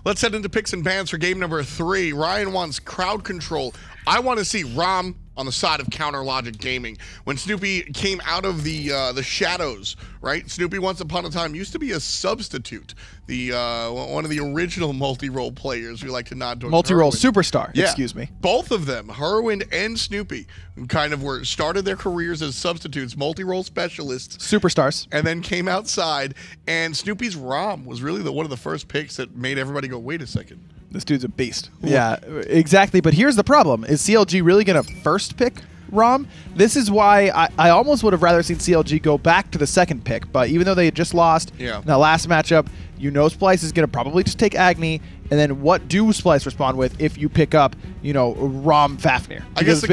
Let's head into picks and bans for game number 3. Ryan wants crowd control. I want to see Ram on the side of Counter Logic Gaming. When Snoopy came out of the shadows, right? Snoopy once upon a time used to be a substitute. The one of the original multi-role players. We like to nod towards multi-role Hurriwind. superstar. Yeah, excuse me. Both of them, Hurriwind and Snoopy, kind of started their careers as substitutes, multi-role specialists, Superstars, and then came outside. And Snoopy's Ram was really one of the first picks that made everybody go, "Wait a second. This dude's a beast." Yeah, exactly. But here's the problem. Is CLG really going to first pick Ram? This is why I almost would have rather seen CLG go back to the second pick. But even though they had just lost in that last matchup, you know Splyce is going to probably just take Agni. And then what do Splyce respond with if you pick up, Ram Fafnir? Because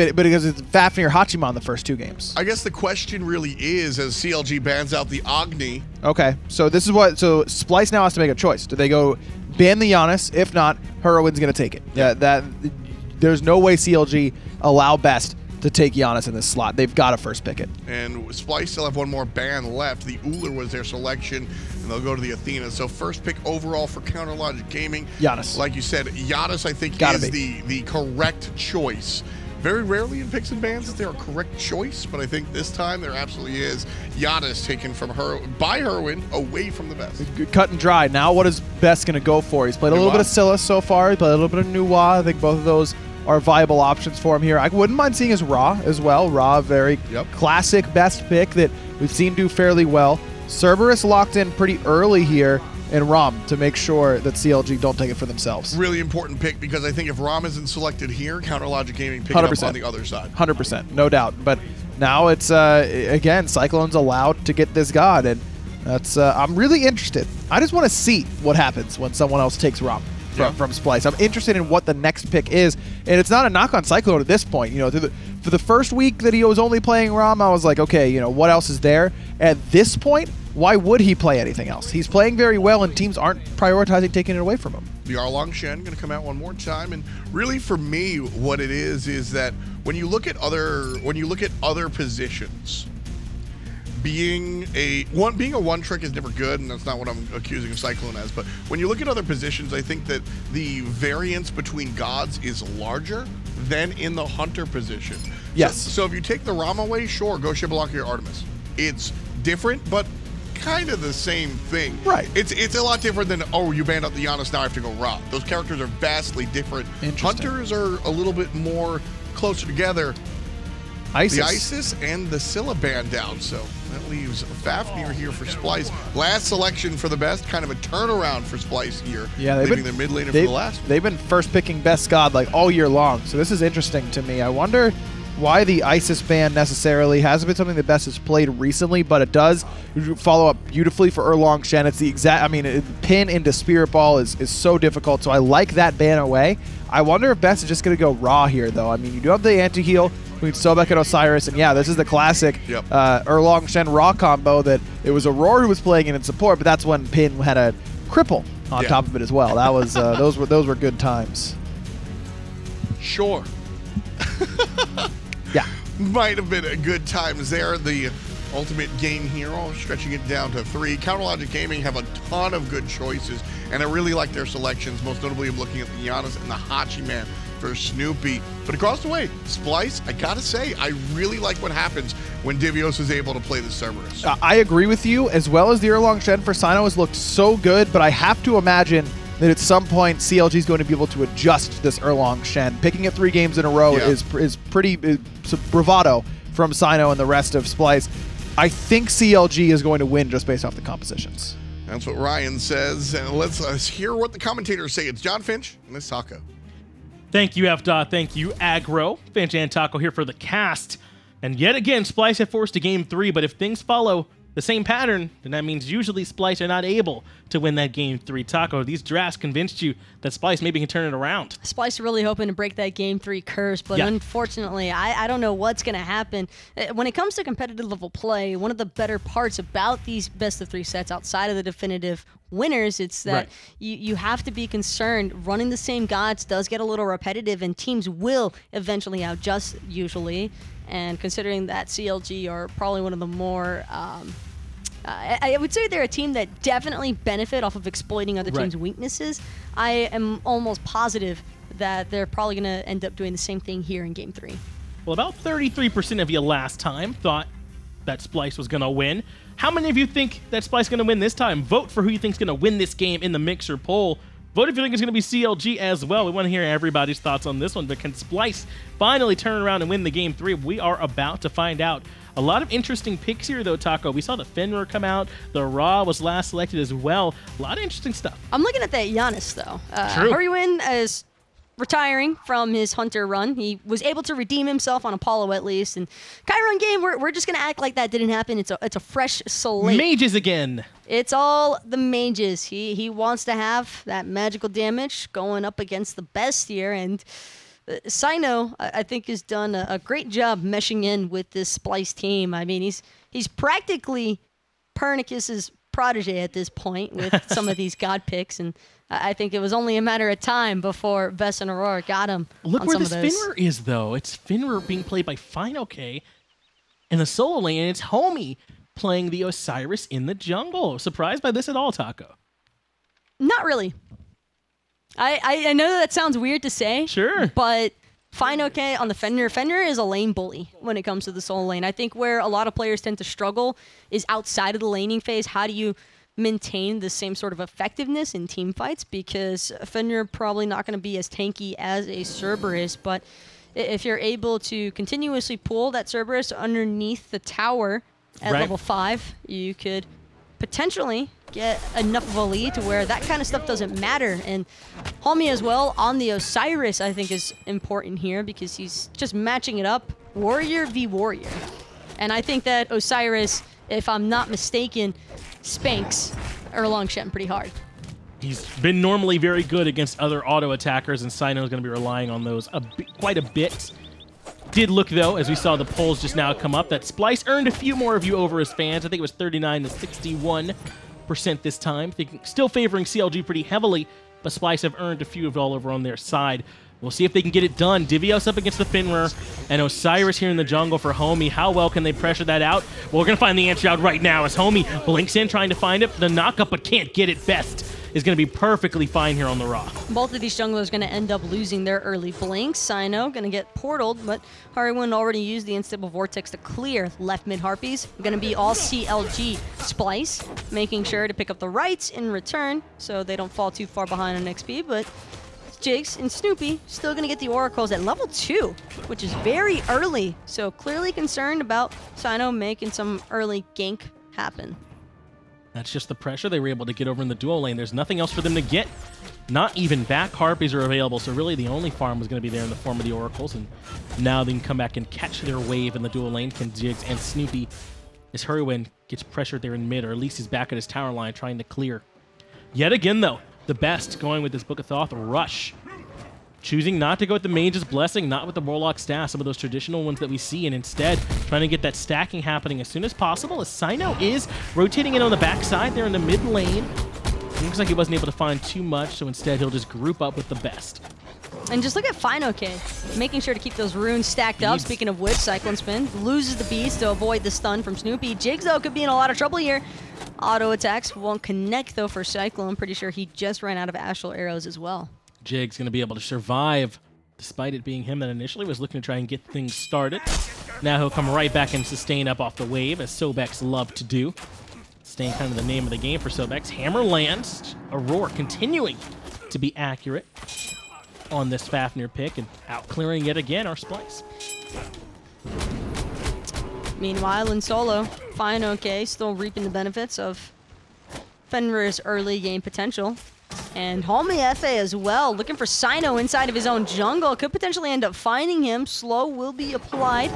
it's Fafnir Hachiman the first 2 games. I guess the question really is, as CLG bans out the Agni. Okay, so this is so Splyce now has to make a choice. Do they go ban the Janus? If not, Hurriwind's going to take it. Yeah, there's no way CLG allow Best to take Janus in this slot. They've got to first pick it. And Splyce still have one more ban left. The Uller was their selection, and they'll go to the Athena. So first pick overall for Counter Logic Gaming. Janus. Like you said, Janus I think is the correct choice. Very rarely in picks and bans is there a correct choice, but I think this time there absolutely is. Janus taken from by Hurriwind away from the Best. Cut and dry. Now what is Best going to go for? He's played a little bit of Scylla so far. He's played a little bit of Nuwa. I think both of those are viable options for him here. I wouldn't mind seeing his Ra as well. Ra, very classic Best pick that we've seen do fairly well. Cerberus locked in pretty early here in Ram to make sure that CLG don't take it for themselves. Really important pick, because I think if Ram isn't selected here, Counter Logic Gaming pick it up on the other side. 100%, no doubt. But now it's, again, Cyclone's allowed to get this god, and that's I'm really interested. I just want to see what happens when someone else takes Ram from Splyce. I'm interested in what the next pick is, and it's not a knock on Cyclone at this point. For the first week that he was only playing Ram, I was like, okay, what else is there? At this point, why would he play anything else? He's playing very well, and teams aren't prioritizing taking it away from him. The Erlang Shen going to come out one more time, and really for me, what it is that when you look at other positions, being a one trick is never good, and that's not what I'm accusing of Cyclone as. But when you look at other positions, I think that the variance between gods is larger than in the hunter position. Yes. So if you take the Rama away, sure, go Shibalaki or Artemis. It's different, but kind of the same thing. Right. It's a lot different than, you banned out the Janus, now I have to go Ra. Those characters are vastly different. Hunters are a little bit more closer together. Isis. The Isis and the Scylla banned out, so that leaves Fafnir here for Splyce. Last selection for the Best, kind of a turnaround for Splyce here. Yeah, leaving their mid laner for the last. They've been first picking Best God like all year long, so this is interesting to me. I wonder why the Isis ban necessarily hasn't been something the Best has played recently, but it does follow up beautifully for Erlang Shen. It's the exact, pin into Spirit Ball is so difficult, so I like that ban away. I wonder if Best is just going to go Raw here, though. You do have the anti-heal between Sobek and Osiris, and yeah, this is the classic Erlang Shen Raw combo that it was Aror who was playing in support, but that's when Pin had a cripple on top of it as well. That was those were good times. Sure. Yeah. Might have been a good times there. The ultimate game hero, stretching it down to 3. Counter Logic Gaming have a ton of good choices, and I really like their selections. Most notably, I'm looking at the Janus and the Hachiman for Snoopy. But across the way, Splyce, I gotta say, I really like what happens when Divios is able to play the Cerberus. I agree with you, as well as the Erlang Shen for Cyno has looked so good, but I have to imagine that at some point CLG is going to be able to adjust this Erlang Shen. Picking it 3 games in a row is pretty bravado from Cyno and the rest of Splyce. I think CLG is going to win just based off the compositions. That's what Ryan says, and let's hear what the commentators say. It's John Finch and it's Taco. Thank you, F-Dot. Thank you, Aggro. Finch and Taco here for the cast. And yet again, Splyce have forced to game 3, but if things follow the same pattern, then that means usually Splyce are not able to win that game 3. Taco, these drafts convinced you that Splyce maybe can turn it around. Splyce are really hoping to break that game 3 curse, but unfortunately, I don't know what's going to happen. When it comes to competitive level play, one of the better parts about these best of 3 sets outside of the definitive winners, it's that you have to be concerned. Running the same gods does get a little repetitive, and teams will eventually outjust usually. And considering that CLG are probably one of the more I would say they're a team that definitely benefit off of exploiting other teams' weaknesses. I am almost positive that they're probably going to end up doing the same thing here in Game 3. Well, about 33% of you last time thought that Splyce was going to win. How many of you think that Splyce is going to win this time? Vote for who you think is going to win this game in the Mixer poll. Vote if you think it's going to be CLG as well. We want to hear everybody's thoughts on this one. But can Splyce finally turn around and win the Game 3? We are about to find out. A lot of interesting picks here, though, Taco. We saw the Fenrir come out. The Ra was last selected as well. A lot of interesting stuff. I'm looking at that Janus, though. True. Hurriwind is retiring from his Hunter run. He was able to redeem himself on Apollo, at least. And Chiron game, we're just going to act like that didn't happen. It's a fresh slate. Mages again. It's all the mages. He wants to have that magical damage going up against the best here. And Cyno, I think, has done a great job meshing in with this Splyce team. I mean, he's practically Pernicus's protege at this point with some of these god picks, and I think it was only a matter of time before Vess and Aror got him. Look on where some this of those. Fenrir is, though. It's Fenrir being played by fineokay in the solo lane, and it's Homie playing the Osiris in the jungle. Surprised by this at all, Taco? Not really. I know that sounds weird to say. Sure. But fineokay on the Fenrir. Fenrir is a lane bully when it comes to the solo lane. I think where a lot of players tend to struggle is outside of the laning phase. How do you maintain the same sort of effectiveness in team fights? Because Fenrir probably not going to be as tanky as a Cerberus, but if you're able to continuously pull that Cerberus underneath the tower at level 5, you could potentially get enough of a lead to where that kind of stuff doesn't matter. And Homie as well on the Osiris, I think, is important here because he's just matching it up warrior v warrior. And I think that Osiris, if I'm not mistaken, spanks Erlang Shen pretty hard. He's been normally very good against other auto attackers, and Cyno is going to be relying on those quite a bit. Did look, though, as we saw the polls just now come up, that Splyce earned a few more of you over as fans. I think it was 39 to 61% this time. Still favoring CLG pretty heavily, but Splyce have earned a few of it all over on their side. We'll see if they can get it done. Divios up against the Fenrir, and Osiris here in the jungle for Homie. How well can they pressure that out? Well, we're going to find the answer out right now as Homie blinks in, trying to find it. The knockup, but can't get it. Best is going to be perfectly fine here on the Ra. Both of these junglers going to end up losing their early blinks. Cyno going to get portaled, but Hurriwind already used the Unstable Vortex to clear left mid Harpies. Going to be all CLG Splyce, making sure to pick up the rights in return so they don't fall too far behind on XP, but Jigz and Snoopy still going to get the Oracles at level 2, which is very early. So clearly concerned about Cyno making some early gank happen. That's just the pressure they were able to get over in the duo lane. There's nothing else for them to get. Not even back Harpies are available, so really the only farm was going to be there in the form of the Oracles, and now they can come back and catch their wave in the duo lane. Can Jigz and Snoopy, as Hurriwind gets pressured there in mid, or at least he's back at his tower line trying to clear. Yet again, though, TheBest going with this Book of Thoth rush. Choosing not to go with the Mage's Blessing, not with the Warlock Staff, some of those traditional ones that we see, and instead trying to get that stacking happening as soon as possible, as Cyno is rotating in on the backside there in the mid lane. Looks like he wasn't able to find too much, so instead he'll just group up with TheBest. And just look at fineokay, making sure to keep those runes stacked up. Speaking of which, CycloneSpin loses the beast to avoid the stun from Snoopy. Jigz, though, could be in a lot of trouble here. Auto attacks won't connect, though, for Cyclone. Pretty sure he just ran out of astral arrows as well. Jigz going to be able to survive, despite it being him that initially was looking to try and get things started. Now he'll come right back and sustain up off the wave, as Sobeks love to do. Staying kind of the name of the game for Sobeks. Hammer lands. Aror continuing to be accurate on this Fafnir pick, and out clearing yet again our Splyce. Meanwhile, in solo, fineokay still reaping the benefits of Fenrir's early game potential. And Homiefe as well, looking for Cyno inside of his own jungle. Could potentially end up finding him. Slow will be applied.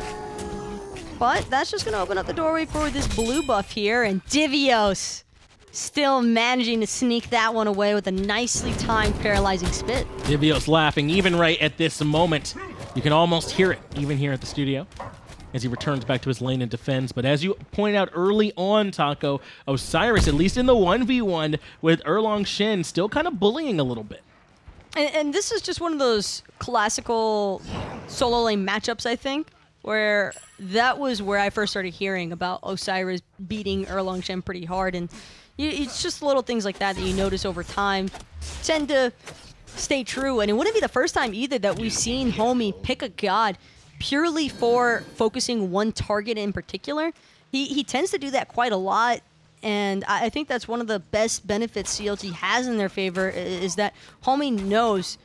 But that's just going to open up the doorway for this blue buff here. And Divios still managing to sneak that one away with a nicely timed paralyzing spit. Divios laughing even right at this moment. You can almost hear it, even here at the studio, as he returns back to his lane and defends. But as you pointed out early on, Taco, Osiris, at least in the 1v1 with Erlang Shen, still kind of bullying a little bit. And this is just one of those classical solo lane matchups, I think. where that was where I first started hearing about Osiris beating Erlang Shen pretty hard. And it's just little things like that that you notice over time tend to stay true. And it wouldn't be the first time either that we've seen Homie pick a god purely for focusing one target in particular. He tends to do that quite a lot. And I think that's one of the best benefits CLG has in their favor, is that Homie knows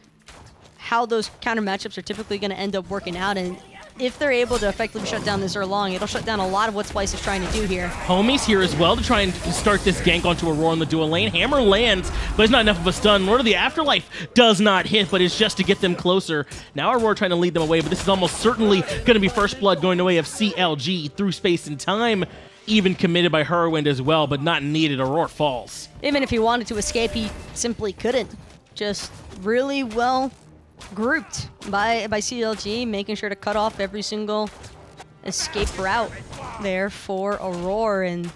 how those counter matchups are typically going to end up working out. And if they're able to effectively shut down this Erlang, it'll shut down a lot of what Splyce is trying to do here. Homie's here as well to try and start this gank onto Aurora in the dual lane. Hammer lands, but it's not enough of a stun. Lord of the Afterlife does not hit, but it's just to get them closer. Now Aurora trying to lead them away, but this is almost certainly going to be first blood going the way of CLG through space and time. Even committed by Hurriwind as well, but not needed. Aurora falls. Even if he wanted to escape, he simply couldn't. Just really well grouped by CLG, making sure to cut off every single escape route there for Aurora, and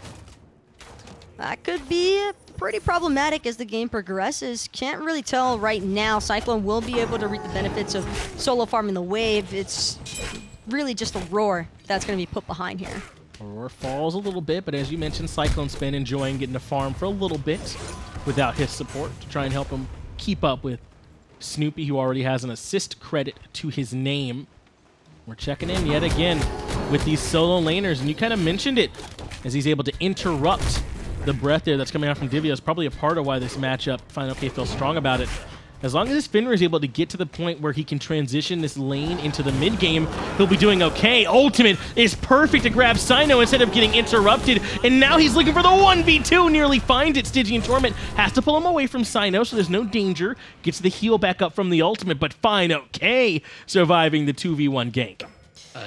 that could be pretty problematic as the game progresses. Can't really tell right now. Cyclone will be able to reap the benefits of solo farming the wave. It's really just Aurora that's going to be put behind here. Aurora falls a little bit, but as you mentioned, CycloneSpin enjoying getting to farm for a little bit without his support to try and help him keep up with Snoopy, who already has an assist credit to his name. We're checking in yet again with these solo laners, and you kind of mentioned it as he's able to interrupt the breath there that's coming out from Divios. Probably a part of why this matchup, fineokay feels strong about it. As long as this Fenrir is able to get to the point where he can transition this lane into the mid game, he'll be doing okay. Ultimate is perfect to grab Cyno instead of getting interrupted, and now he's looking for the 1v2, nearly finds it. Stygian Torment has to pull him away from Cyno, so there's no danger. Gets the heal back up from the ultimate, but fineokay surviving the 2v1 gank. I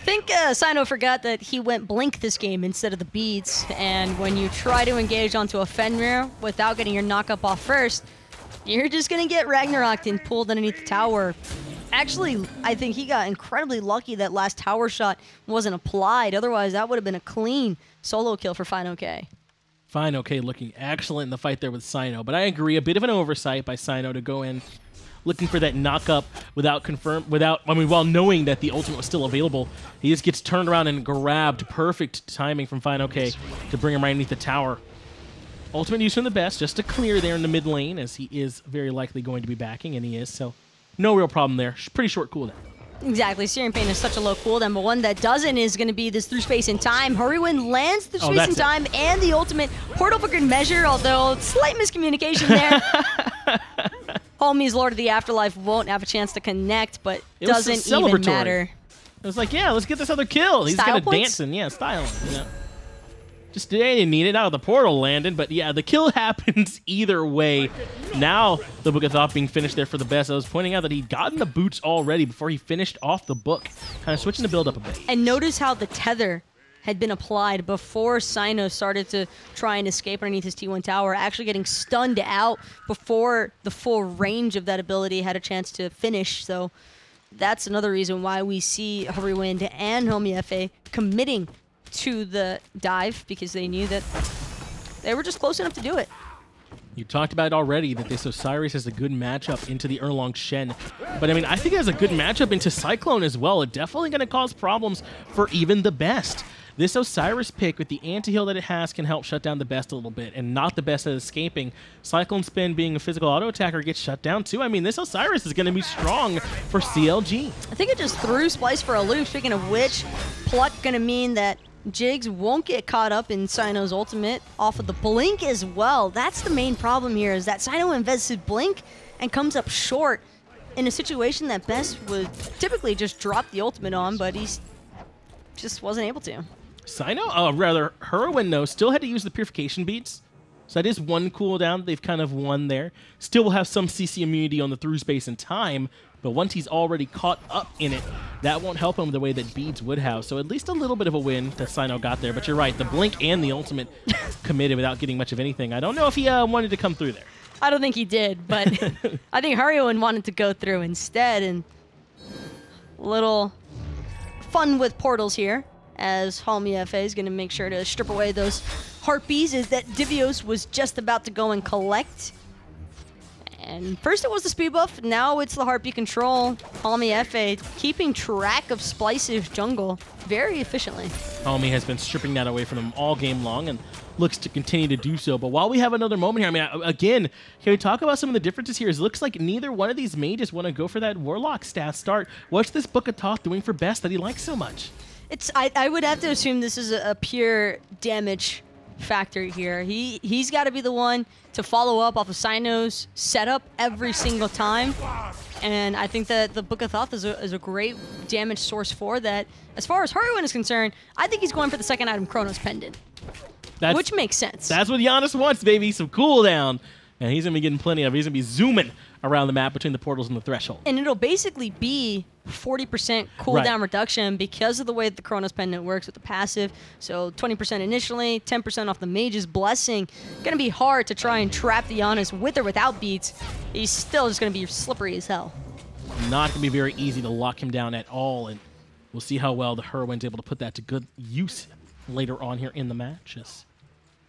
think Cyno forgot that he went blink this game instead of the beads, and when you try to engage onto a Fenrir without getting your knock-up off first, you're just going to get Ragnaroked and pulled underneath the tower. Actually, I think he got incredibly lucky that last tower shot wasn't applied. Otherwise, that would have been a clean solo kill for fineokay. fineokay looking excellent in the fight there with Cyno, but I agree, a bit of an oversight by Cyno to go in looking for that knock-up while knowing that the ultimate was still available. He just gets turned around and grabbed. Perfect timing from fineokay to bring him right underneath the tower. Ultimate use from TheBest just to clear there in the mid lane, as he is very likely going to be backing, and he is, so no real problem there. Pretty short cooldown. Exactly. Searing Pain is such a low cooldown, but one that doesn't is going to be this through space and time. Hurriwind lands through space and time and the ultimate portal for good measure, although slight miscommunication there. Homie's Lord of the Afterlife won't have a chance to connect, but it doesn't even matter. It was like, yeah, let's get this other kill. He's kind of dancing. Yeah, styling. You know. Just they didn't need it out of the portal landed, but yeah, the kill happens either way. Now the Book of Thought being finished there for TheBest. I was pointing out that he'd gotten the boots already before he finished off the book, kind of switching the build up a bit. And notice how the tether had been applied before Cyno started to try and escape underneath his T1 tower, actually getting stunned out before the full range of that ability had a chance to finish. So that's another reason why we see Hurriwind and Homiefe committing to the dive, because they knew that they were just close enough to do it. You talked about it already, that this Osiris has a good matchup into the Erlang Shen. But I mean, I think it has a good matchup into Cyclone as well. It's definitely going to cause problems for even TheBest. This Osiris pick with the anti-heal that it has can help shut down TheBest a little bit, and not TheBest at escaping. CycloneSpin being a physical auto attacker gets shut down too. I mean, this Osiris is going to be strong for CLG. I think it just threw Splyce for a loop. Speaking of which, Pluck going to mean that Jigz won't get caught up in Cyno's ultimate off of the blink as well. That's the main problem here, is that Cyno invested blink and comes up short in a situation that Best would typically just drop the ultimate on, but he just wasn't able to. Cyno, rather Hurriwind though, still had to use the purification beats. So that is one cooldown they've kind of won there. Still will have some CC immunity on the through space and time, but once he's already caught up in it, that won't help him the way that Beads would have. So at least a little bit of a win that Cyno got there. But you're right, the blink and the ultimate committed without getting much of anything. I don't know if he wanted to come through there. I don't think he did, but I think Hurriwind wanted to go through instead. And a little fun with portals here, as Homiefe is going to make sure to strip away those harpies, is that Divios was just about to go and collect. And first it was the speed buff, now it's the heartbeat control. Homiefe keeping track of Splyce's jungle very efficiently. Homie has been stripping that away from them all game long and looks to continue to do so. But while we have another moment here, I mean, again, can we talk about some of the differences here? It looks like neither one of these mages want to go for that Warlock staff start. What's this Book of Thoth doing for Best that he likes so much? I would have to assume this is a pure damage factor here. He's got to be the one to follow up off of Cyno's setup every single time. And I think that the Book of Thoth is a great damage source for that. As far as Hurriwind is concerned, I think he's going for the second item, Chronos Pendant. Which makes sense. That's what Janus wants, baby. Some cooldown. And he's going to be getting plenty of it. He's going to be zooming around the map between the portals and the threshold. And it'll basically be 40% cooldown reduction because of the way that the Chronos Pendant works with the passive. So 20% initially, 10% off the Mage's Blessing. Going to be hard to try and trap the Janus with or without beats. He's still just going to be slippery as hell. Not going to be very easy to lock him down at all. And we'll see how well the Hurriwind's able to put that to good use later on here in the match.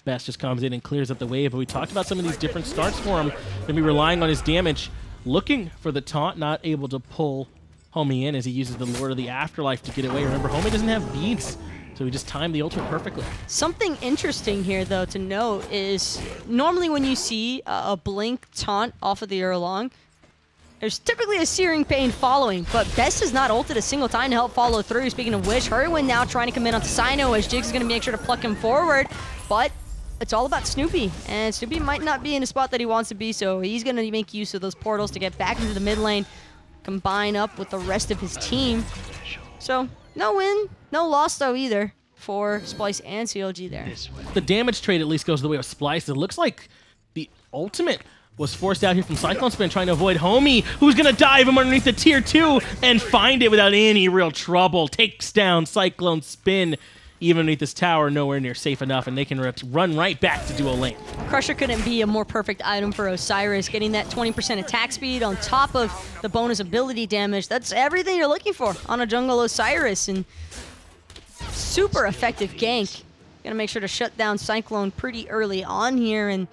Best just comes in and clears up the wave, but we talked about some of these different starts for him. Going to be relying on his damage, looking for the taunt, not able to pull Homie in as he uses the Lord of the Afterlife to get away. Remember, Homie doesn't have beads, so he just timed the ultimate perfectly. Something interesting here, though, to note is normally when you see a blink taunt off of the Erlang, there's typically a Searing Pain following, but Best has not ulted a single time to help follow through. Speaking of which, Hurriwind now trying to come in onto Cyno as Jigz is going to make sure to pluck him forward, but it's all about Snoopy, and Snoopy might not be in a spot that he wants to be, so he's going to make use of those portals to get back into the mid lane, combine up with the rest of his team. So, no win, no loss though either for Splyce and CLG there. The damage trade at least goes the way of Splyce. It looks like the ultimate was forced out here from CycloneSpin, trying to avoid Homie, who's going to dive him underneath the tier 2 and find it without any real trouble. Takes down CycloneSpin. Even underneath this tower, nowhere near safe enough, and they can run right back to duo lane. Crusher couldn't be a more perfect item for Osiris, getting that 20% attack speed on top of the bonus ability damage. That's everything you're looking for on a jungle Osiris, and super effective gank. Gonna make sure to shut down Cyclone pretty early on here, and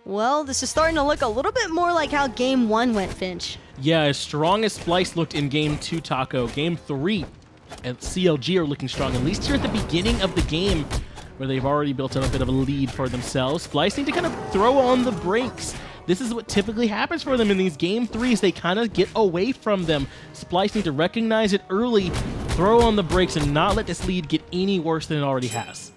well, this is starting to look a little bit more like how Game 1 went, Finch. Yeah, as strong as Splyce looked in Game 2, Taco, Game 3, and CLG are looking strong, at least here at the beginning of the game, where they've already built up a bit of a lead for themselves. Splyce need to kind of throw on the brakes. This is what typically happens for them in these Game 3s. They kind of get away from them. Splyce need to recognize it early, throw on the brakes, and not let this lead get any worse than it already has.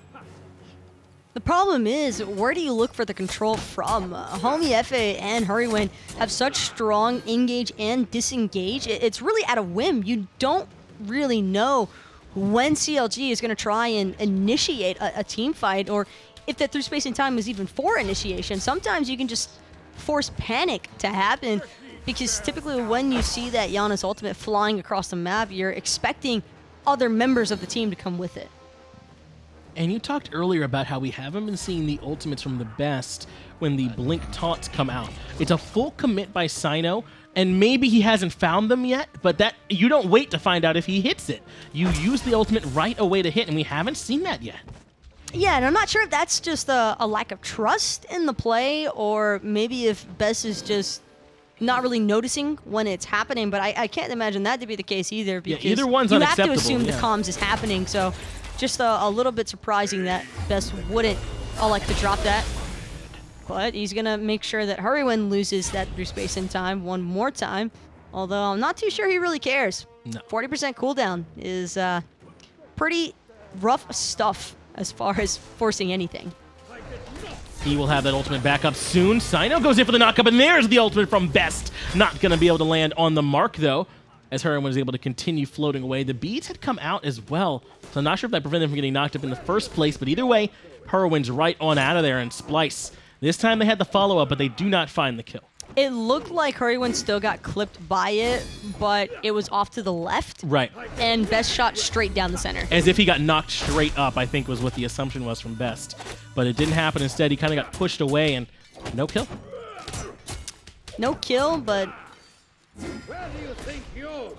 The problem is, where do you look for the control from? Homiefe and Hurriwind have such strong engage and disengage. It's really at a whim. You don't really know when CLG is going to try and initiate a team fight, or if that through space and time is even for initiation. Sometimes you can just force panic to happen, because typically when you see that Janus ultimate flying across the map, you're expecting other members of the team to come with it. And you talked earlier about how we haven't been seeing the ultimates from TheBest when the blink taunts come out. It's a full commit by Cyno, and maybe he hasn't found them yet, but that you don't wait to find out if he hits it. You use the ultimate right away to hit, and we haven't seen that yet. Yeah, and I'm not sure if that's just a lack of trust in the play, or maybe if Best is just not really noticing when it's happening, but I can't imagine that to be the case either, because either one's you have to unacceptable, assume the comms is happening, so just a little bit surprising that Best wouldn't like to drop that. But he's going to make sure that Hurriwind loses that through space and time one more time, although I'm not too sure he really cares. No. 40% cooldown is pretty rough stuff as far as forcing anything. He will have that ultimate back up soon. Cyno goes in for the knockup, and there's the ultimate from Best. Not going to be able to land on the mark, though, as Hurriwind was able to continue floating away. The beads had come out as well, so I'm not sure if that prevented him from getting knocked up in the first place, but either way, Hurriwind's right on out of there, and Splyce. This time they had the follow-up, but they do not find the kill. It looked like Hurriwind still got clipped by it, but it was off to the left. Right. And Best shot straight down the center. As if he got knocked straight up, I think was what the assumption was from Best. But it didn't happen. Instead, he kind of got pushed away, and no kill. No kill, but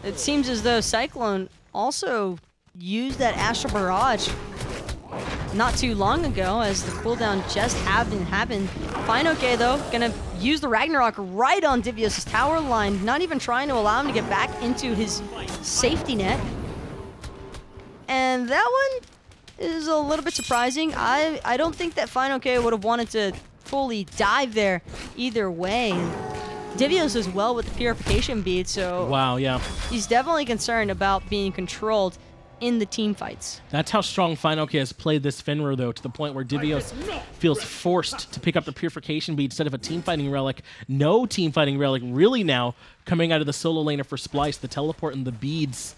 it seems as though Cyclone also used that Astral Barrage not too long ago, as the cooldown just happened. fineokay, though, gonna use the Ragnarok right on Divios' tower line, not even trying to allow him to get back into his safety net. And that one is a little bit surprising. I don't think that fineokay would have wanted to fully dive there either way. Divios as well with the purification bead, so wow, yeah, he's definitely concerned about being controlled in the team fights. That's how strong fineokay has played this Fenrir, though, to the point where Divios feels forced to pick up the purification bead instead of a team fighting relic. No team fighting relic really now coming out of the solo laner for Splyce, the teleport and the beads.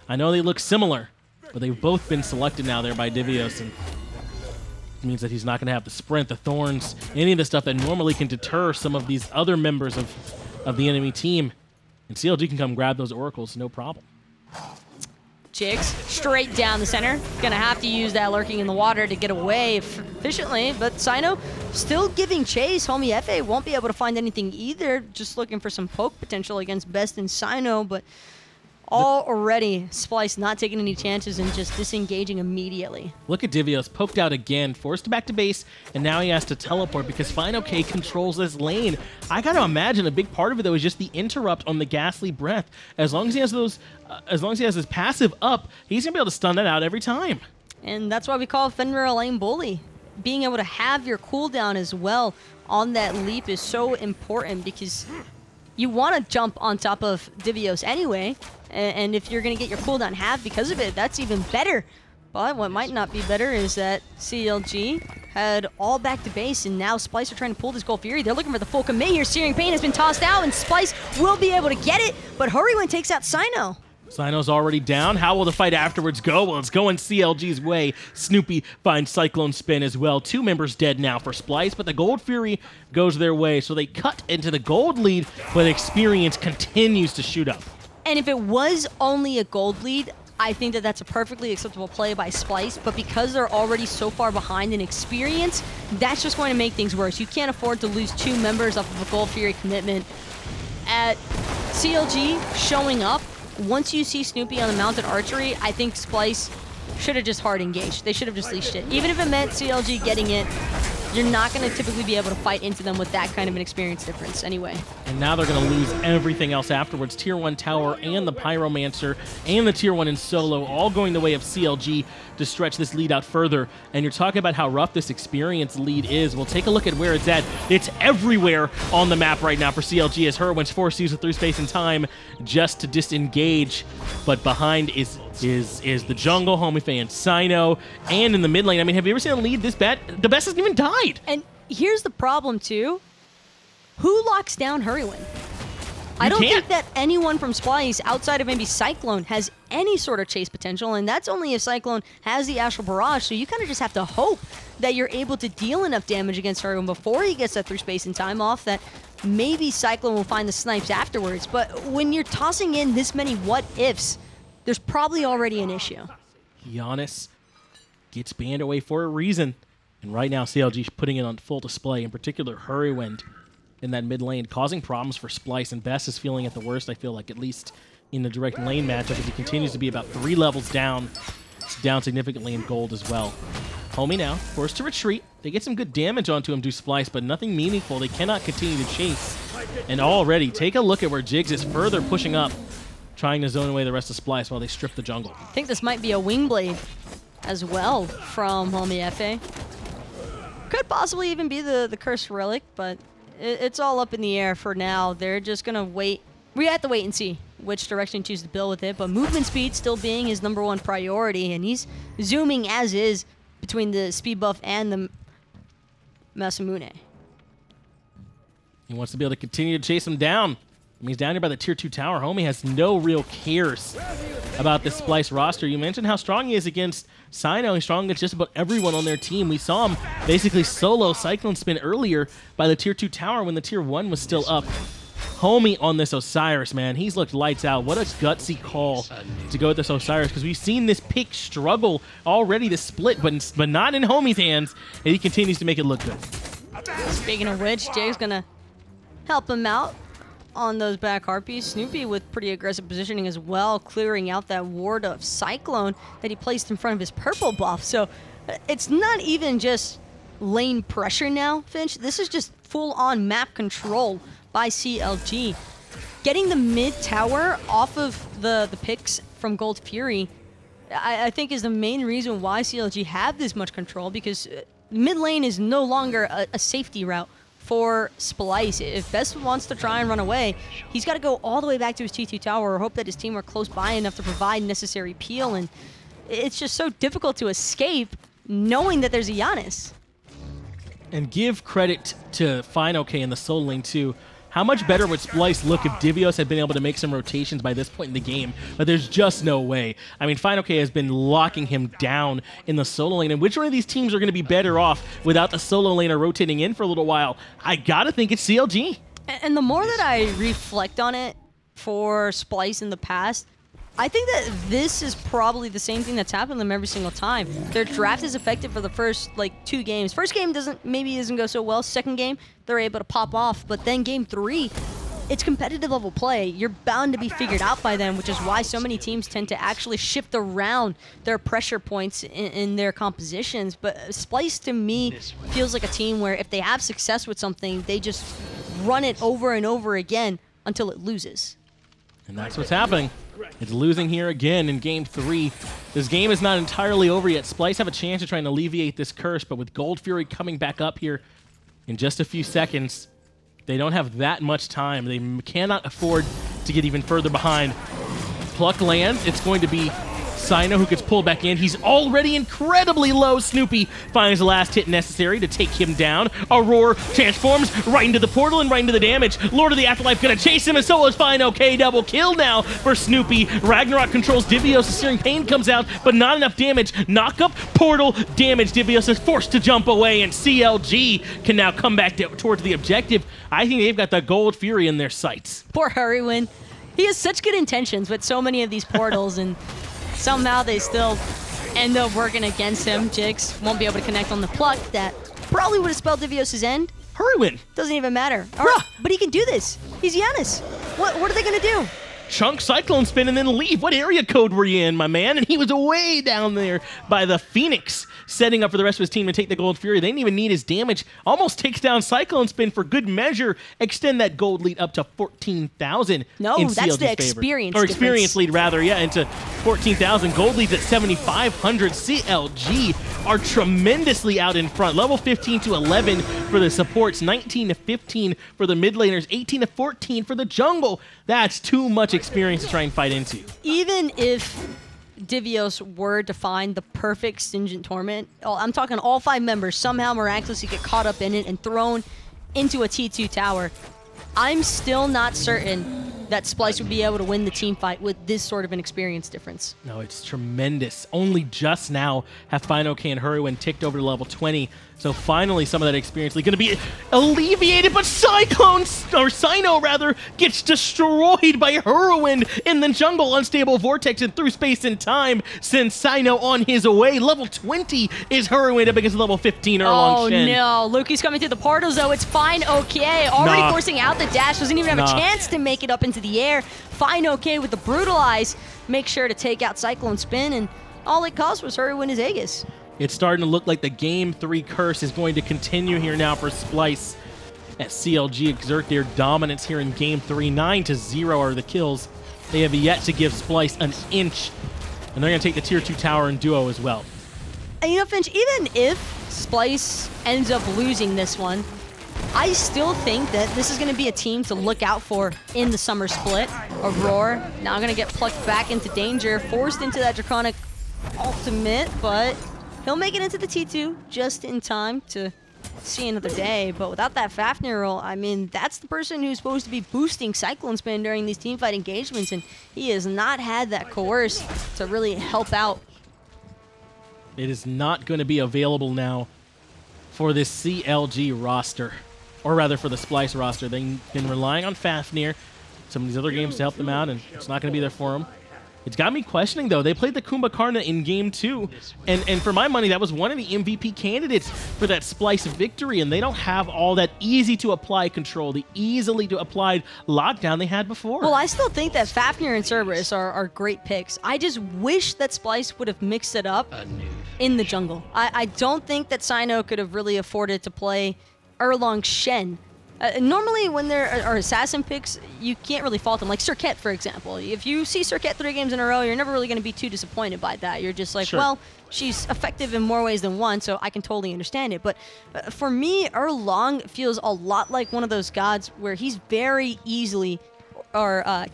I know they look similar, but they've both been selected now there by Divios, and it means that he's not going to have the sprint, the thorns, any of the stuff that normally can deter some of these other members of the enemy team. And CLG can come grab those oracles, no problem. Jigz straight down the center. Gonna have to use that lurking in the water to get away efficiently, but Cyno still giving chase. Homiefe won't be able to find anything either, just looking for some poke potential against Best and Cyno, but already Splyce not taking any chances and just disengaging immediately. Look at Divios, poked out again, forced back to base, and now he has to teleport because fineokay controls this lane. I gotta imagine a big part of it though is just the interrupt on the ghastly breath. As long as he has those, as long as he has his passive up, he's gonna be able to stun that out every time. And that's why we call Fenrir a lane bully. Being able to have your cooldown as well on that leap is so important because you want to jump on top of Divios anyway, and if you're going to get your cooldown halved because of it, that's even better. But what might not be better is that CLG had all back to base, and now Splyce are trying to pull this Gold Fury. They're looking for the full commit here. Searing Pain has been tossed out, and Splyce will be able to get it, but Hurriwind takes out Cyno. Cyno's already down. How will the fight afterwards go? Well, it's going CLG's way. Snoopy finds CycloneSpin as well. 2 members dead now for Splyce, but the Gold Fury goes their way. So they cut into the gold lead, but experience continues to shoot up. And if it was only a gold lead, I think that that's a perfectly acceptable play by Splyce, but because they're already so far behind in experience, that's just going to make things worse. You can't afford to lose 2 members off of a Gold Fury commitment. At CLG showing up, once you see Snoopy on the mounted archery, I think Splyce should have just hard engaged. They should have just leashed it. Even if it meant CLG getting it, you're not going to typically be able to fight into them with that kind of an experience difference anyway. And now they're going to lose everything else afterwards. Tier 1 tower and the Pyromancer and the Tier 1 in solo all going the way of CLG to stretch this lead out further. And you're talking about how rough this experience lead is. Well, take a look at where it's at. It's everywhere on the map right now for CLG as Hurriwind's forced to use it through space and time just to disengage. But behind is the jungle, Homiefe and Cyno, and in the mid lane. I mean, have you ever seen a lead this bad? TheBest hasn't even died. And here's the problem, too. Who locks down Hurriwind? I don't think that anyone from Splyce, outside of maybe Cyclone, has any sort of chase potential, and that's only if Cyclone has the Astral Barrage, so you kind of just have to hope that you're able to deal enough damage against Hurriwind before he gets that through space and time off that maybe Cyclone will find the snipes afterwards. But when you're tossing in this many what-ifs, there's probably already an issue. Janus gets banned away for a reason. And right now, CLG's putting it on full display, in particular Hurriwind in that mid lane, causing problems for Splyce, and Best is feeling at the worst, I feel like, at least in the direct lane matchup, as he continues to be about 3 levels down. It's down significantly in gold as well. Homie now, forced to retreat. They get some good damage onto him due Splyce, but nothing meaningful. They cannot continue to chase. And already, take a look at where Jigz is further pushing up, trying to zone away the rest of Splyce while they strip the jungle. I think this might be a wing blade as well from Homiefe. Could possibly even be the cursed relic, but it's all up in the air for now. They're just going to wait. We have to wait and see which direction to choose to build with it, but movement speed still being his #1 priority, and he's zooming as is between the speed buff and the Masamune. He wants to be able to continue to chase him down. I mean, he's down here by the Tier 2 tower. Homie has no real cares about this Splyce roster. You mentioned how strong he is against Cyno. He's strong against just about everyone on their team. We saw him basically solo CycloneSpin earlier by the Tier 2 tower when the Tier 1 was still up. Homie on this Osiris, man. He's looked lights out. What a gutsy call to go with this Osiris, because we've seen this pick struggle already to split, but not in Homie's hands, and he continues to make it look good. Speaking of which, Jay's going to help him out on those back harpies. Snoopy with pretty aggressive positioning as well, clearing out that ward of Cyclone that he placed in front of his purple buff. So It's not even just lane pressure now, Finch. This is just full-on map control by CLG. Getting the mid tower off of the picks from Gold Fury, I think is the main reason why CLG have this much control, because mid lane is no longer a safety route for Splyce. If Best wants to try and run away, he's got to go all the way back to his T2 tower or hope that his team are close by enough to provide necessary peel, and it's just so difficult to escape knowing that there's a Janus. And give credit to fineokay in the solo lane too. How much better would Splyce look if Divios had been able to make some rotations by this point in the game? But there's just no way. I mean, fineokay has been locking him down in the solo lane. And which one of these teams are going to be better off without the solo laner rotating in for a little while? I got to think it's CLG. And the more that I reflect on it for Splyce in the past, I think that this is probably the same thing that's happened to them every single time. Their draft is effective for the first, like, 2 games. First game maybe doesn't go so well. Second game, they're able to pop off. But then game 3, it's competitive level play. You're bound to be figured out by them, which is why so many teams tend to actually shift around their pressure points in their compositions. But Splyce, to me, feels like a team where if they have success with something, they just run it over and over again until it loses. And that's what's happening. It's losing here again in game 3. This game is not entirely over yet. Splyce have a chance to try and alleviate this curse, but with Gold Fury coming back up here in just a few seconds, they don't have that much time. They cannot afford to get even further behind. Pluck lands. It's going to be Cyno who gets pulled back in. He's already incredibly low. Snoopy finds the last hit necessary to take him down. Aror transforms right into the portal and right into the damage. Lord of the Afterlife gonna chase him, and so is fineokay. Double kill now for Snoopy. Ragnarok controls Divios. The Searing Pain comes out, but not enough damage. Knock up, portal, damage. Divios is forced to jump away, and CLG can now come back towards the objective. I think they've got the Gold Fury in their sights. Poor Hurriwind. He has such good intentions with so many of these portals, and somehow they still end up working against him. Jigz won't be able to connect on the pluck. That probably would have spelled Divios' end. Hurriwind. Doesn't even matter. Right, but he can do this. He's Janus. What are they going to do? Chunk CycloneSpin and then leave. What area code were you in, my man? And he was way down there by the Phoenix, setting up for the rest of his team to take the Gold Fury. They didn't even need his damage. Almost takes down CycloneSpin for good measure. Extend that gold lead up to 14,000. No, in that's CLG's the experience favor. Or difference. experience lead, rather, yeah, into 14,000. Gold leads at 7,500. CLG are tremendously out in front. Level 15 to 11 for the supports, 19 to 15 for the mid laners, 18 to 14 for the jungle. That's too much experience to try and fight into. Even if Divios were to find the perfect Stringent Torment, I'm talking all 5 members somehow miraculously get caught up in it and thrown into a T2 tower, I'm still not certain that Splyce would be able to win the team fight with this sort of an experience difference. No, it's tremendous. Only just now have fineokay and Hurriwind ticked over to level 20, so finally some of that experience is going to be alleviated, but Cyno rather, gets destroyed by Hurriwind in the jungle. Unstable vortex and through space and time sends Cyno on his way. Level 20 is Hurriwind up against level 15 Erlang Shen. Oh no, Luki's coming through the portals though. It's fineokay. Already forcing out the dash. Doesn't even have a chance to make it up into the air. fineokay with the Brutalize. Make sure to take out CycloneSpin, and all it cost was Hurriwind his Aegis. It's starting to look like the Game 3 curse is going to continue here now for Splyce as CLG exert their dominance here in Game 3. 9-0 are the kills. They have yet to give Splyce an inch, and they're going to take the Tier 2 tower in duo as well. And you know, Finch, even if Splyce ends up losing this one, I still think that this is going to be a team to look out for in the summer split. Aror now going to get plucked back into danger, forced into that Draconic ultimate, but he'll make it into the T2 just in time to see another day. But without that Fafnir roll, I mean, that's the person who's supposed to be boosting CycloneSpin during these teamfight engagements, and he has not had that coerce to really help out. It is not going to be available now for this CLG roster, or rather for the Splyce roster. They've been relying on Fafnir, some of these other games to help them out, and it's not going to be there for them. It's got me questioning, though. They played the Kumbhakarna in Game 2, and for my money, that was one of the MVP candidates for that Splyce victory, and they don't have all that easy-to-apply control, the easily-to-applied lockdown they had before. Well, I still think that Fafnir and Cerberus are great picks. I just wish that Splyce would have mixed it up in the jungle. I don't think that Cyno could have really afforded to play Erlang Shen. Normally, when there are assassin picks, you can't really fault them. Like Circuit, for example. If you see Circuit 3 games in a row, you're never really going to be too disappointed by that. You're just like, Sure. well, she's effective in more ways than one, so I can totally understand it. But for me, Erlang feels a lot like one of those gods where he's very easily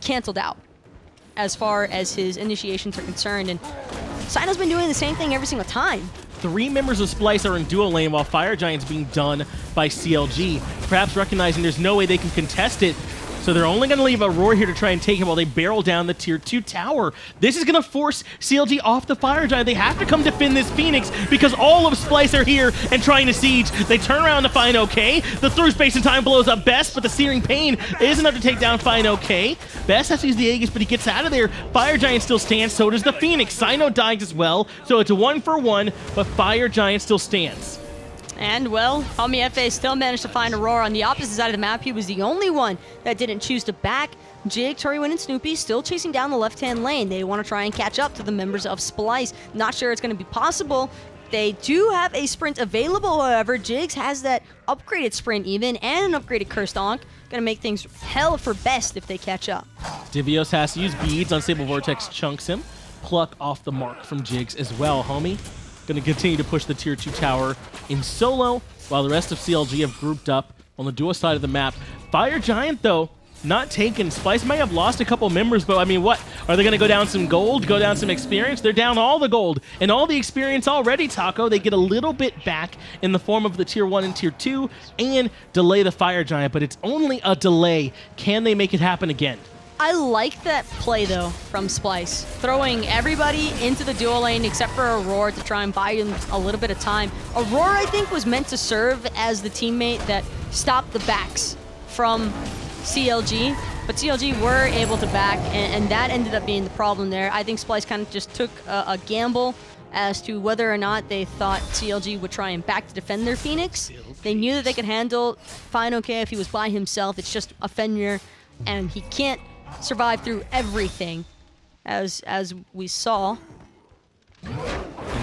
canceled out as far as his initiations are concerned. And Cyno's been doing the same thing every single time. 3 members of Splyce are in duo lane while Fire Giant's being done by CLG, perhaps recognizing there's no way they can contest it. So they're only going to leave Aror here to try and take him while they barrel down the tier 2 tower. This is going to force CLG off the Fire Giant. They have to come defend this Phoenix because all of Splyce are here and trying to siege. They turn around to fineokay. The through space and time blows up Best, but the Searing Pain is enough to take down fineokay. Best has to use the Aegis, but he gets out of there. Fire Giant still stands, so does the Phoenix. Cyno dies as well, so it's a 1-for-1, but Fire Giant still stands. And, well, Homiefe still managed to find Aror on the opposite side of the map. He was the only one that didn't choose to back. Jigz, Hurriwind, and Snoopy still chasing down the left-hand lane. They want to try and catch up to the members of Splyce. Not sure it's going to be possible. They do have a sprint available, however. Jigz has that upgraded sprint even and an upgraded Cursed Onk. Going to make things hell for Best if they catch up. Divios has to use beads. Unstable Vortex chunks him. Pluck off the mark from Jigz as well, homie. Going to continue to push the tier 2 tower in solo, while the rest of CLG have grouped up on the duo side of the map. Fire Giant, though, not taken. Splyce might have lost a couple members, but I mean, what? Are they going to go down some gold, go down some experience? They're down all the gold and all the experience already, Taco. They get a little bit back in the form of the tier 1 and tier 2 and delay the Fire Giant, but it's only a delay. Can they make it happen again? I like that play, though, from Splyce. Throwing everybody into the duo lane except for Aror to try and buy him a little bit of time. Aror, I think, was meant to serve as the teammate that stopped the backs from CLG, but CLG were able to back, and that ended up being the problem there. I think Splyce kind of just took a gamble as to whether or not they thought CLG would try and back to defend their Phoenix. They knew that they could handle fineokay if he was by himself. It's just a Fenrir, and he can't survive through everything, as we saw. In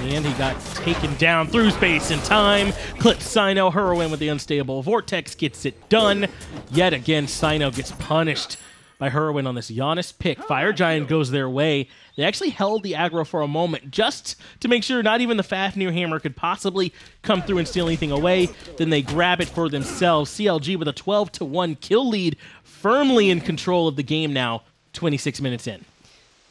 the end, he got taken down through space and time. Clips Cyno. Hurriwind with the unstable Vortex gets it done. Yet again, Cyno gets punished by Hurriwind on this Janus pick. Fire Giant goes their way. They actually held the aggro for a moment just to make sure not even the Fafnir hammer could possibly come through and steal anything away. Then they grab it for themselves. CLG with a 12-1 kill lead, firmly in control of the game now, 26 minutes in.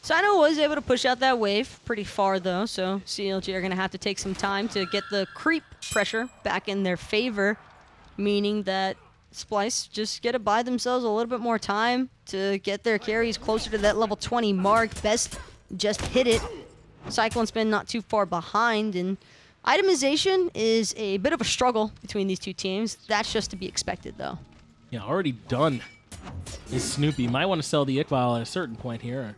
Cyno was able to push out that wave pretty far, though, so CLG are going to have to take some time to get the creep pressure back in their favor, meaning that Splyce just get to buy themselves a little bit more time to get their carries closer to that level 20 mark. Best just hit it. CycloneSpin not too far behind, and itemization is a bit of a struggle between these two teams. That's just to be expected, though. Yeah, already done is Snoopy. Might want to sell the Iqbal at a certain point here.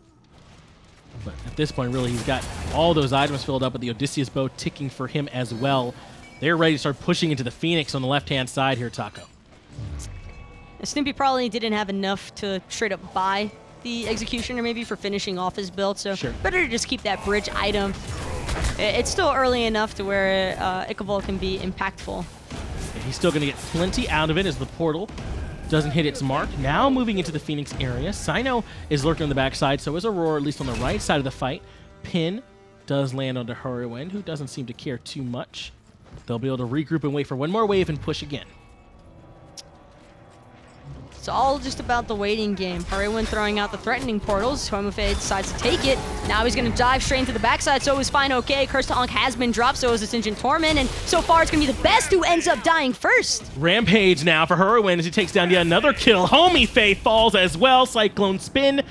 But at this point, really, he's got all those items filled up with the Odysseus bow ticking for him as well. They're ready to start pushing into the Phoenix on the left-hand side here, Taco. Snoopy probably didn't have enough to straight up buy the Executioner maybe for finishing off his build, so sure, better to just keep that bridge item. It's still early enough to where Iqbal can be impactful. And he's still going to get plenty out of it as the portal doesn't hit its mark. Now moving into the Phoenix area. Cyno is lurking on the backside, so is Aror, at least on the right side of the fight. Pin does land onto Hurriwind, who doesn't seem to care too much. They'll be able to regroup and wait for one more wave and push again. It's all just about the waiting game. Hurriwind throwing out the threatening portals. Homiefe decides to take it. Now he's going to dive straight into the backside. So is fineokay. Cursed Onk has been dropped. So is Ascension Torment. And so far it's going to be TheBest who ends up dying first. Rampage now for Hurriwind as he takes down yet another kill. Homiefe falls as well. CycloneSpin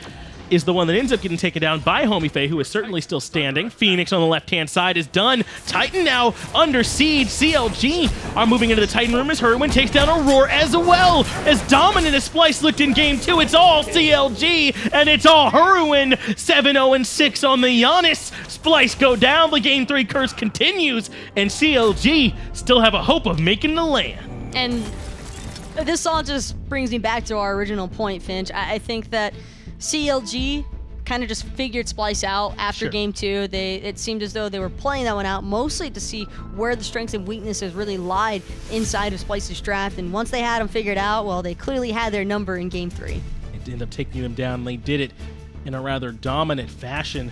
is the one that ends up getting taken down by Homiefe, who is certainly still standing. Phoenix on the left-hand side is done. Titan now under siege. CLG are moving into the Titan room as Hurriwind takes down Aror as well. As dominant as Splyce looked in game 2, it's all CLG, and it's all Hurriwind. 7-0-6 on the Janus. Splyce go down. The game 3 curse continues, and CLG still have a hope of making the land. And this all just brings me back to our original point, Finch. I think that CLG kind of just figured Splyce out after Sure. game 2. It seemed as though they were playing that one out mostly to see where the strengths and weaknesses really lied inside of Splyce's draft. And once they had them figured out, well, they clearly had their number in game 3. It ended up taking them down. They did it in a rather dominant fashion.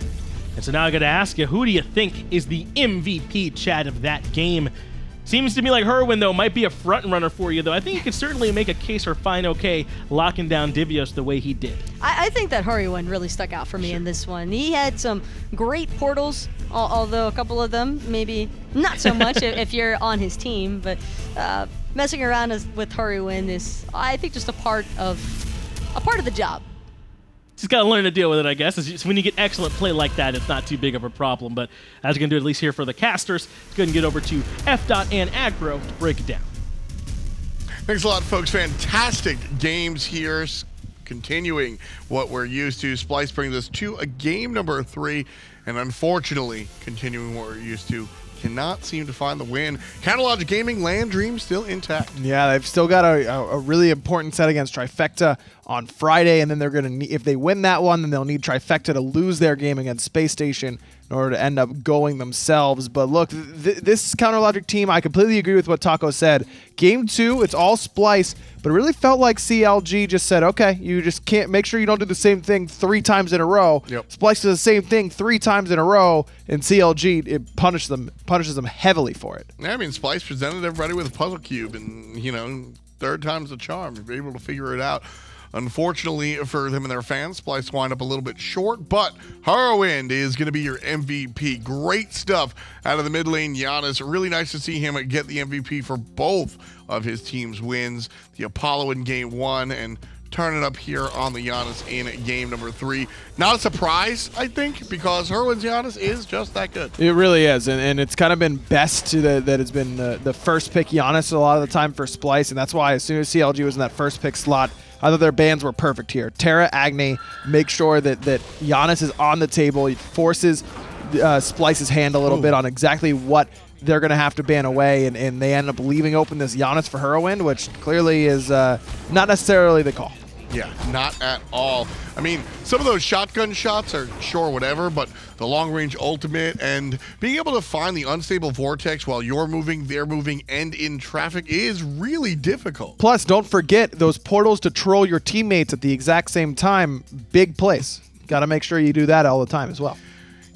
And so now I got to ask you, who do you think is the MVP, Chad, of that game? Seems to me like Hurriwind, though, might be a front runner for you, though. I think you could certainly make a case for fineokay locking down Divios the way he did. I think that Hurriwind really stuck out for me in this one. He had some great portals, although a couple of them maybe not so much if you're on his team. But messing around with Hurriwind is, I think, just a part of the job. Just got to learn to deal with it, I guess. It's when you get excellent play like that, it's not too big of a problem. But as you're going to do, at least here for the casters, let's go ahead and get over to F. and Aggro to break it down. Thanks a lot, folks. Fantastic games here. Continuing what we're used to. Splyce brings us to a game number 3. And unfortunately, continuing what we're used to, cannot seem to find the win. Counterlogic Gaming, land dream still intact. Yeah, they've still got a really important set against Trifecta on Friday, and then they're going to, if they win that one, then they'll need Trifecta to lose their game against Space Station in order to end up going themselves. But look, this Counterlogic team, I completely agree with what Taco said. Game 2, it's all Splyce, but it really felt like CLG just said, okay, you just can't, make sure you don't do the same thing 3 times in a row. Yep. Splyce does the same thing 3 times in a row, and CLG, it punishes them heavily for it. Yeah, I mean, Splyce presented everybody with a puzzle cube, and, you know, 3rd time's the charm. You're able to figure it out. Unfortunately for them and their fans, Splyce wind up a little bit short, but Hurriwind is going to be your MVP. Great stuff out of the mid lane, Janus. Really nice to see him get the MVP for both of his team's wins. The Apollo in game 1 and turn it up here on the Janus in game number 3. Not a surprise, I think, because Hurriwind's Janus is just that good. It really is, and it's kind of been best that it's been the first pick Janus a lot of the time for Splyce, and that's why as soon as CLG was in that first pick slot, I thought their bans were perfect here. Terra, Agni, make sure that Janus is on the table. He forces Splyce's hand a little bit on exactly what they're going to have to ban away, and they end up leaving open this Janus for Hurriwind, which clearly is not necessarily the call. Yeah, not at all. I mean, some of those shotgun shots are sure whatever, but the long-range ultimate and being able to find the unstable vortex while you're moving, they're moving, and in traffic is really difficult. Plus, don't forget those portals to troll your teammates at the exact same time. Big place. Got to make sure you do that all the time as well.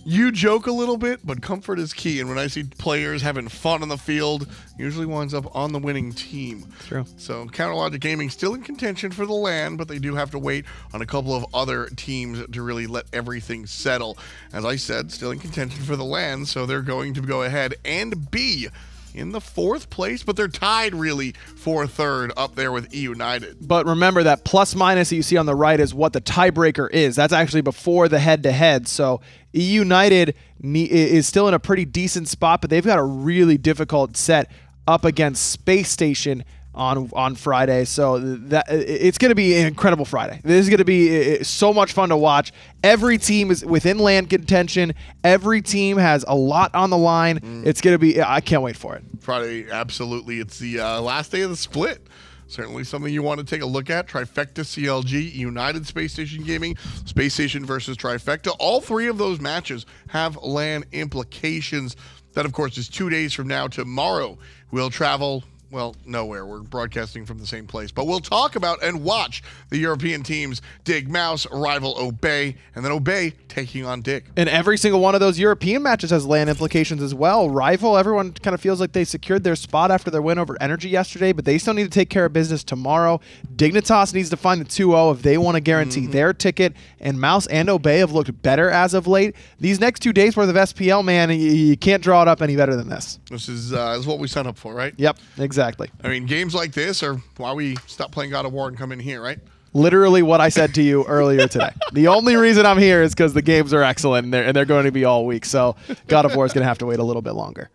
You joke a little bit, but comfort is key. And when I see players having fun on the field, usually winds up on the winning team. True. So Counterlogic Gaming still in contention for the LAN, but they do have to wait on a couple of other teams to really let everything settle. As I said, still in contention for the LAN, so they're going to go ahead and be in the 4th place, but they're tied really for 3rd up there with E United. But remember that plus minus that you see on the right is what the tiebreaker is. That's actually before the head-to-head. So E United is still in a pretty decent spot, but they've got a really difficult set up against Space Station on Friday. So that it's going to be an incredible Friday. This is going to be so much fun to watch. Every team is within land contention. Every team has a lot on the line. It's going to be, I can't wait for it. Friday, absolutely. It's the last day of the split. Certainly something you want to take a look at. Trifecta CLG, United Space Station Gaming, Space Station versus Trifecta. All 3 of those matches have LAN implications. That, of course, is 2 days from now. Tomorrow, we'll travel, well, nowhere. We're broadcasting from the same place. But we'll talk about and watch the European teams, Dig Mouse, rival Obey, and then Obey taking on Dig. And every single one of those European matches has LAN implications as well. Rival, everyone kind of feels like they secured their spot after their win over Energy yesterday, but they still need to take care of business tomorrow. Dignitas needs to find the 2-0 if they want to guarantee their ticket, and Mouse and Obey have looked better as of late. These next 2 days worth of SPL, man, you can't draw it up any better than this. This is what we signed up for, right? Yep, exactly. I mean, games like this are why we stop playing God of War and come in here, right? Literally what I said to you earlier today. The only reason I'm here is because the games are excellent, and they're going to be all week. So God of War is going to have to wait a little bit longer.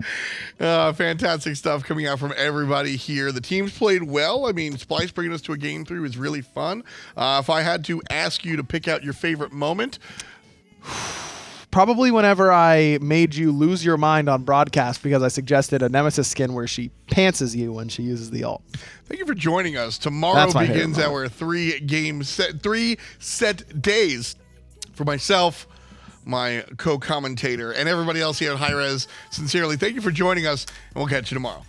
Fantastic stuff coming out from everybody here. The teams played well. I mean, Splyce bringing us to a game 3 was really fun. If I had to ask you to pick out your favorite moment, probably whenever I made you lose your mind on broadcast because I suggested a Nemesis skin where she pantses you when she uses the ult. Thank you for joining us. Tomorrow begins our 3 set days For myself, my co-commentator, and everybody else here at hi-rez, sincerely, thank you for joining us, and we'll catch you tomorrow.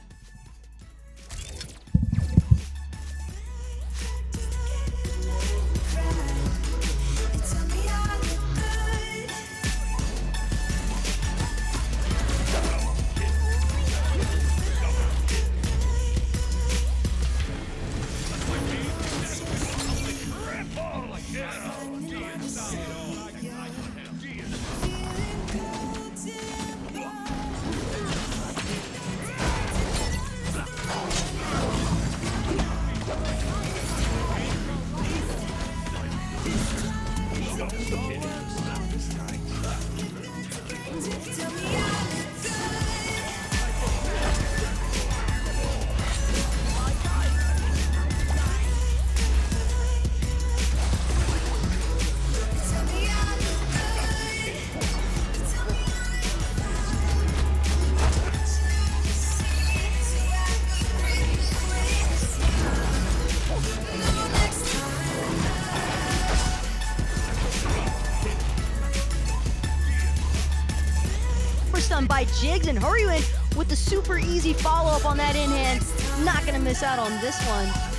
Done by Jigz and Hurriwind with the super easy follow-up on that in-hand. Not going to miss out on this one.